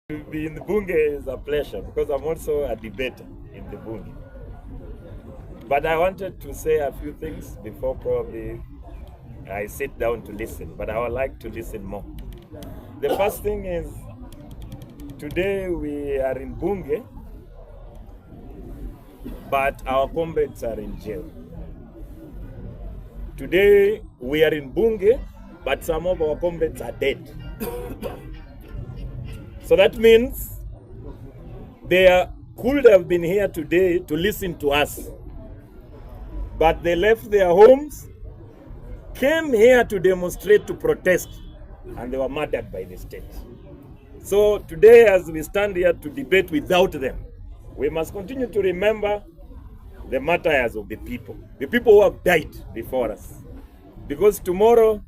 To be in the bunge is a pleasure because I'm also a debater in the bunge. But I wanted to say a few things before probably I sit down to listen, but I would like to listen more. The first thing is, today we are in bunge, but our comrades are in jail. Today we are in bunge, but some of our comrades are dead. So that means they could have been here today to listen to us, but they left their homes, came here to demonstrate, to protest, and they were murdered by the state. So today, as we stand here to debate without them, we must continue to remember the martyrs of the people who have died before us. Because tomorrow,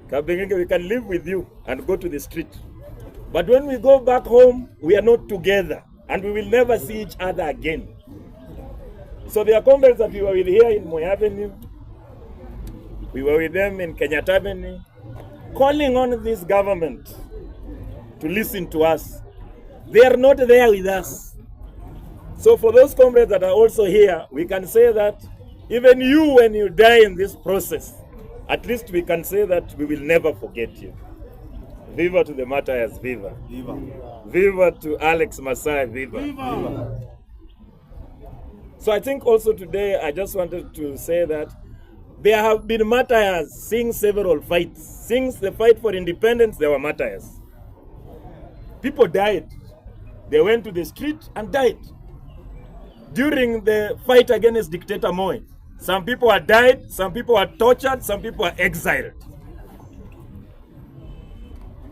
we can live with you and go to the street. But when we go back home, we are not together, and we will never see each other again. So there are comrades that we were with here in Moi Avenue, we were with them in Kenyatta Avenue, calling on this government to listen to us. They are not there with us. So for those comrades that are also here, we can say that even you, when you die in this process, at least we can say that we will never forget you. Viva to the martyrs, viva. Viva. Viva to Alex Masai, viva. Viva. So I think also today I just wanted to say that there have been martyrs since several fights. Since the fight for independence, there were martyrs. People died. They went to the street and died. During the fight against dictator Moi, some people had died, some people were tortured, some people were exiled.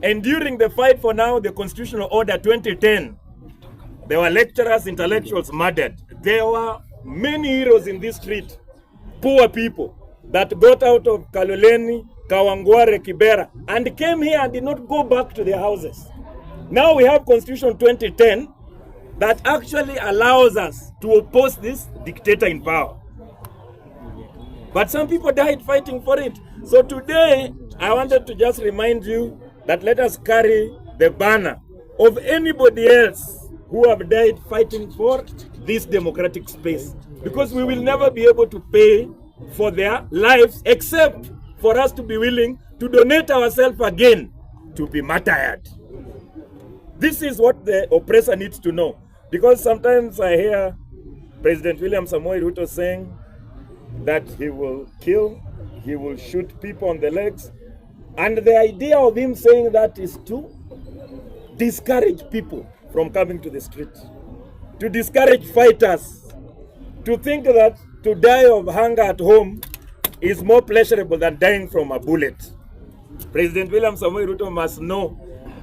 And during the fight for now, the Constitutional Order 2010, there were lecturers, intellectuals murdered. There were many heroes in this street, poor people, that got out of Kaloleni, Kawangware, Kibera, and came here and did not go back to their houses. Now we have Constitution 2010 that actually allows us to oppose this dictator in power. But some people died fighting for it. So today, I wanted to just remind you that let us carry the banner of anybody else who have died fighting for this democratic space. Because we will never be able to pay for their lives except for us to be willing to donate ourselves again to be martyred. This is what the oppressor needs to know. Because sometimes I hear President William Samoei Ruto saying that he will kill, he will shoot people on the legs. And the idea of him saying that is to discourage people from coming to the street, to discourage fighters, to think that to die of hunger at home is more pleasurable than dying from a bullet. President William Samoei Ruto must know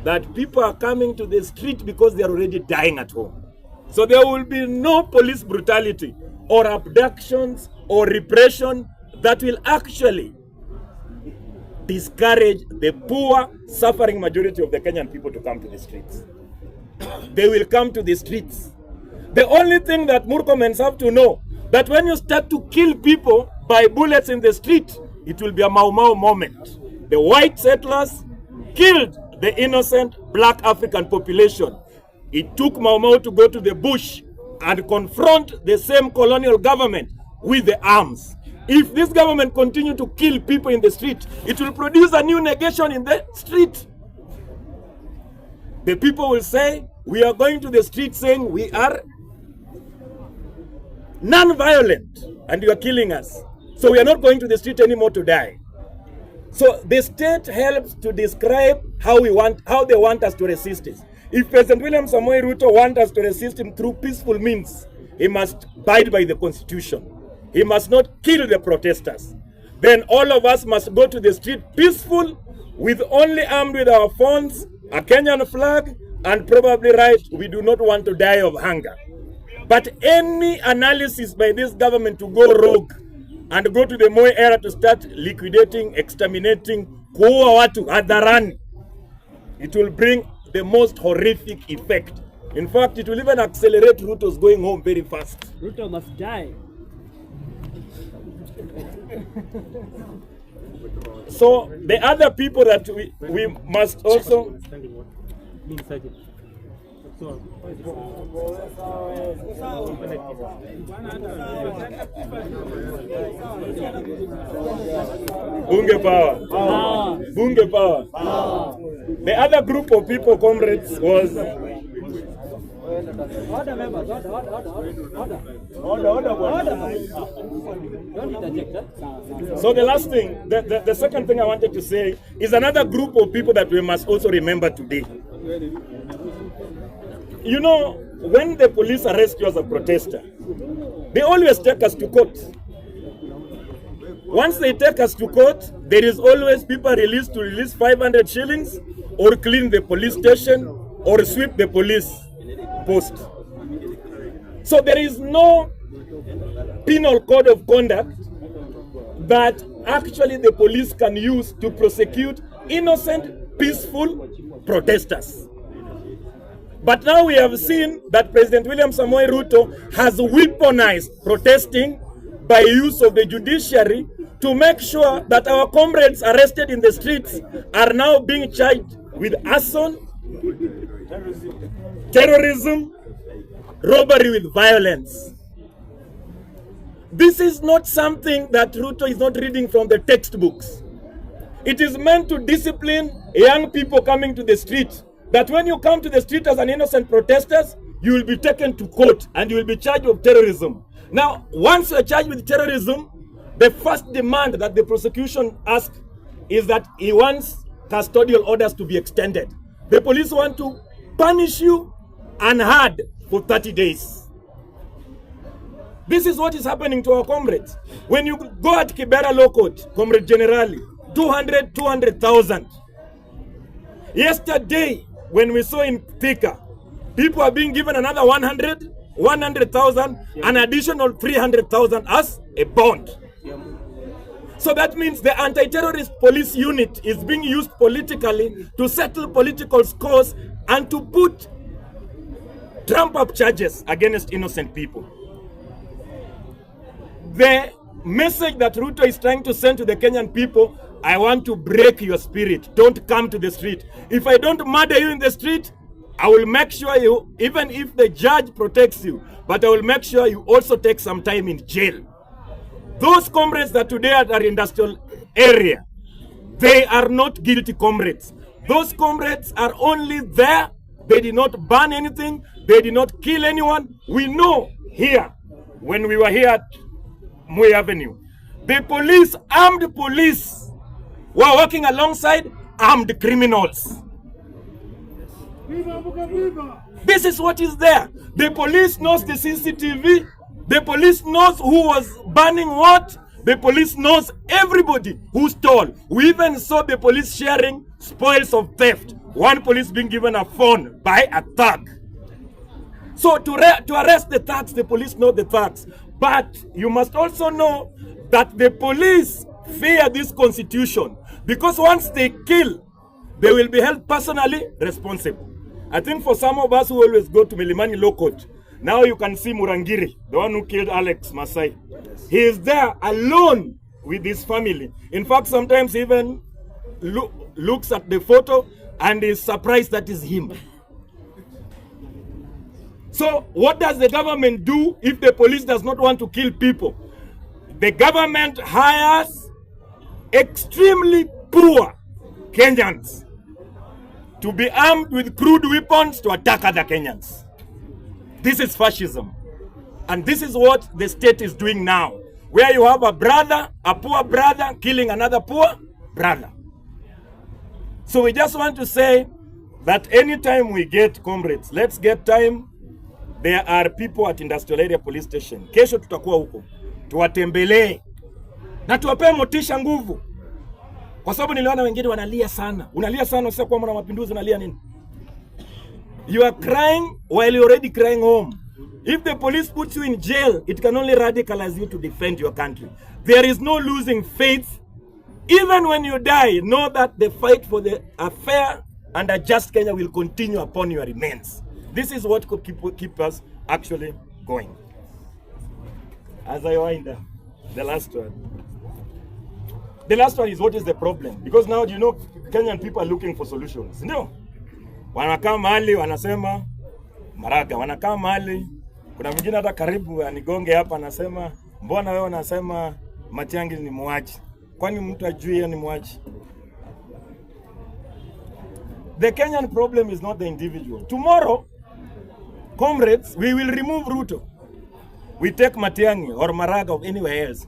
that people are coming to the street because they are already dying at home. So there will be no police brutality or abductions or repression that will actually discourage the poor, suffering majority of the Kenyan people to come to the streets. They will come to the streets. The only thing that Murkomens have to know, that when you start to kill people by bullets in the street, it will be a Mau Mau moment. The white settlers killed the innocent black African population. It took Mau Mau to go to the bush and confront the same colonial government with the arms. If this government continue to kill people in the street, it will produce a new negation in the street. The people will say, we are going to the street saying we are non-violent and you are killing us. So we are not going to the street anymore to die. So the state helps to describe how they want us to resist it. If President William Samoei Ruto wants us to resist him through peaceful means, he must abide by the Constitution. He must not kill the protesters. Then all of us must go to the street peaceful, with only armed with our phones, a Kenyan flag, and probably write, we do not want to die of hunger. But any analysis by this government to go rogue and go to the Moi era to start liquidating, exterminating, kuua watu hadharani, it will bring the most horrific effect. In fact, it will even accelerate Ruto's going home very fast. Ruto must die. So the other people that we must also Bunge power. Bunge power. The other group of people, comrades, was so the last thing, the second thing I wanted to say is another group of people that we must also remember today. You know, when the police arrest you as a protester, they always take us to court. Once they take us to court, there is always people released to release 500 shillings or clean the police station or sweep the police post. So there is no penal code of conduct that actually the police can use to prosecute innocent, peaceful protesters. But now we have seen that President William Samoei Ruto has weaponized protesting by use of the judiciary to make sure that our comrades arrested in the streets are now being charged with arson, terrorism, robbery with violence. This is not something that Ruto is not reading from the textbooks. It is meant to discipline young people coming to the street, that when you come to the street as an innocent protester, you will be taken to court and you will be charged with terrorism. Now, once you are charged with terrorism, the first demand that the prosecution asks is that he wants custodial orders to be extended. The police want to punish you unheard for 30 days. This is what is happening to our comrades. When you go at Kibera Law Court, Comrade Generali, 200,000. Yesterday, when we saw in Thika, people are being given another 100,000, an additional 300,000 as a bond. So that means the anti-terrorist police unit is being used politically to settle political scores and to put trump-up charges against innocent people. The message that Ruto is trying to send to the Kenyan people: I want to break your spirit. Don't come to the street. If I don't murder you in the street, I will make sure you, even if the judge protects you, but I will make sure you also take some time in jail. Those comrades that today are at our industrial area, they are not guilty comrades. Those comrades are only there. They did not burn anything. They did not kill anyone. We know here, when we were here at Moi Avenue, the police, armed police, were working alongside armed criminals. This is what is there. The police knows the CCTV. The police knows who was burning what. The police knows everybody who stole. We even saw the police sharing spoils of theft. One police being given a phone by a thug. So to arrest the thugs, the police know the thugs. But you must also know that the police fear this constitution, because once they kill, they will be held personally responsible. I think for some of us who always go to Milimani Law Court, now you can see Murangiri, the one who killed Alex Masai. He is there alone with his family. In fact, sometimes he even looks at the photo and is surprised that is him. So what does the government do if the police does not want to kill people? The government hires extremely poor Kenyans to be armed with crude weapons to attack other Kenyans. This is fascism. And this is what the state is doing now, where you have a brother, a poor brother, killing another poor brother. So we just want to say that anytime we get comrades, let's get time. There are people at Industrial Area Police Station. Kesho tutakuwa huko. Tuwatembelee. Na tuwapee motisha nguvu. Kwa sababu niliona wengine wanalia sana. Unalia sana sio kwa mapinduzi, unalia nini? You are crying while you're already crying home. If the police puts you in jail, it can only radicalize you to defend your country. There is no losing faith. Even when you die, know that the fight for a fair and a just Kenya will continue upon your remains. This is what could keep us actually going. As I wind up, the last one. The last one is, what is the problem? Because now, you know, Kenyan people are looking for solutions. No. Wanakaa mahali wanasema Maraga wanakaa mahali, kuna mwingine hata karibu anigonge hapa anasema, mbona wewe unasema Matiang'i ni muaji? Kwani mtu ajui ni muaji? The Kenyan problem is not the individual. Tomorrow, comrades, we will remove Ruto. We take Matiang'i or Maraga or anywhere else.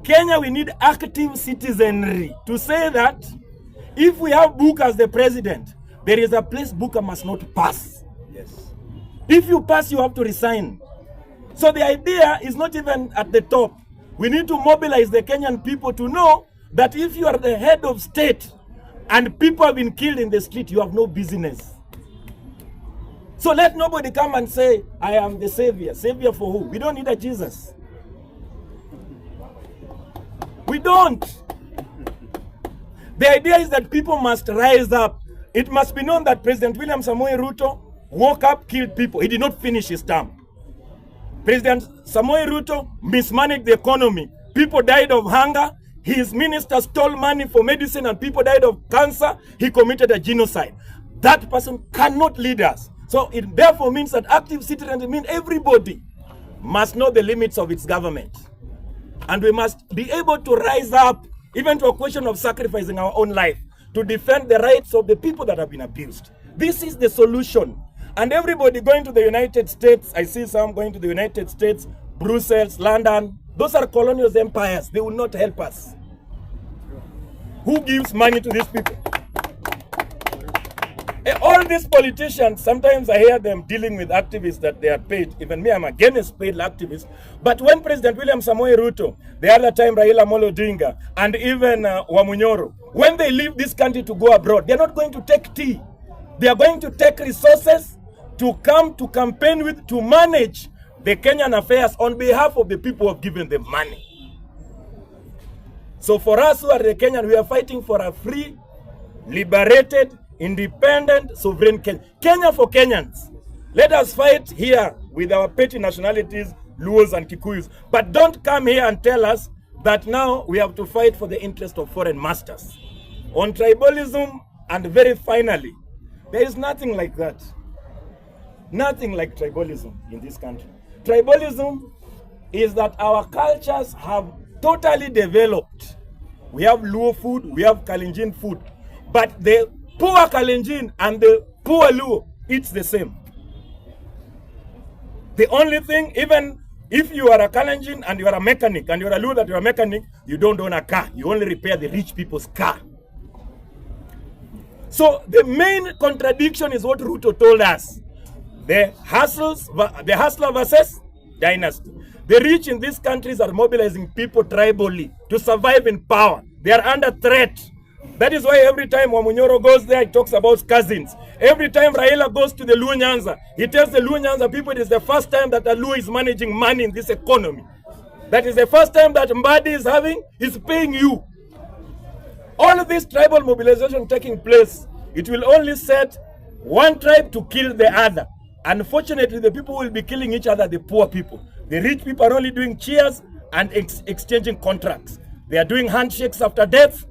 Kenya, we need active citizenry to say that if we have Buka as the president, there is a place Buka must not pass. Yes. If you pass, you have to resign. So the idea is not even at the top. We need to mobilize the Kenyan people to know that if you are the head of state and people have been killed in the street, you have no business. So let nobody come and say, I am the savior. Savior for who? We don't need a Jesus. We don't. The idea is that people must rise up. It must be known that President William Samoei Ruto woke up, killed people. He did not finish his term. President Samoei Ruto mismanaged the economy. People died of hunger. His minister stole money for medicine and people died of cancer. He committed a genocide. That person cannot lead us. So it therefore means that active citizens mean everybody must know the limits of its government. And we must be able to rise up, even to a question of sacrificing our own life, to defend the rights of the people that have been abused. This is the solution. And everybody going to the United States, I see some going to the United States, Brussels, London, those are colonial empires. They will not help us. Who gives money to these people? All these politicians, sometimes I hear them dealing with activists that they are paid. Even me, I'm against paid activists. But when President William Samoei Ruto, the other time Raila Amolo Odinga, and even Wamunyoro, when they leave this country to go abroad, they're not going to take tea. They are going to take resources to come to campaign with, to manage the Kenyan affairs on behalf of the people who have given them money. So for us who are the Kenyan, we are fighting for a free, liberated, independent, sovereign Kenya. Kenya for Kenyans. Let us fight here with our petty nationalities, Luos and Kikuyus. But don't come here and tell us that now we have to fight for the interest of foreign masters. On tribalism, and very finally, there is nothing like that. Nothing like tribalism in this country. Tribalism is that our cultures have totally developed. We have Luo food, we have Kalenjin food. But the poor Kalenjin and the poor Luo, it's the same. The only thing, even if you are a Kalenjin and you are a mechanic, and you are a Luo that you are a mechanic, you don't own a car. You only repair the rich people's car. So the main contradiction is what Ruto told us. The hustler versus dynasty. The rich in these countries are mobilizing people tribally to survive in power. They are under threat. That is why every time Wamunyoro goes there, he talks about cousins. Every time Raila goes to the Luo Nyanza, he tells the Luo Nyanza people it is the first time that a Luo is managing money in this economy. That is the first time that Mbadi is paying you. All of this tribal mobilization taking place, it will only set one tribe to kill the other. Unfortunately, the people who will be killing each other, the poor people. The rich people are only doing cheers and exchanging contracts. They are doing handshakes after death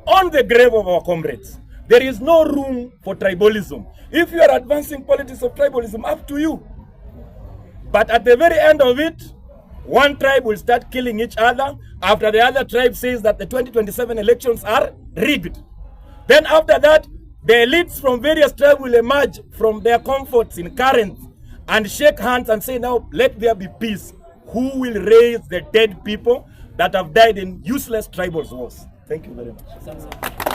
on the grave of our comrades. There is no room for tribalism. If you are advancing politics of tribalism, up to you. But at the very end of it, one tribe will start killing each other after the other tribe says that the 2027 elections are rigged. Then after that, the elites from various tribes will emerge from their comforts in Corinth and shake hands and say, now let there be peace. Who will raise the dead people that have died in useless tribal wars? Thank you very much.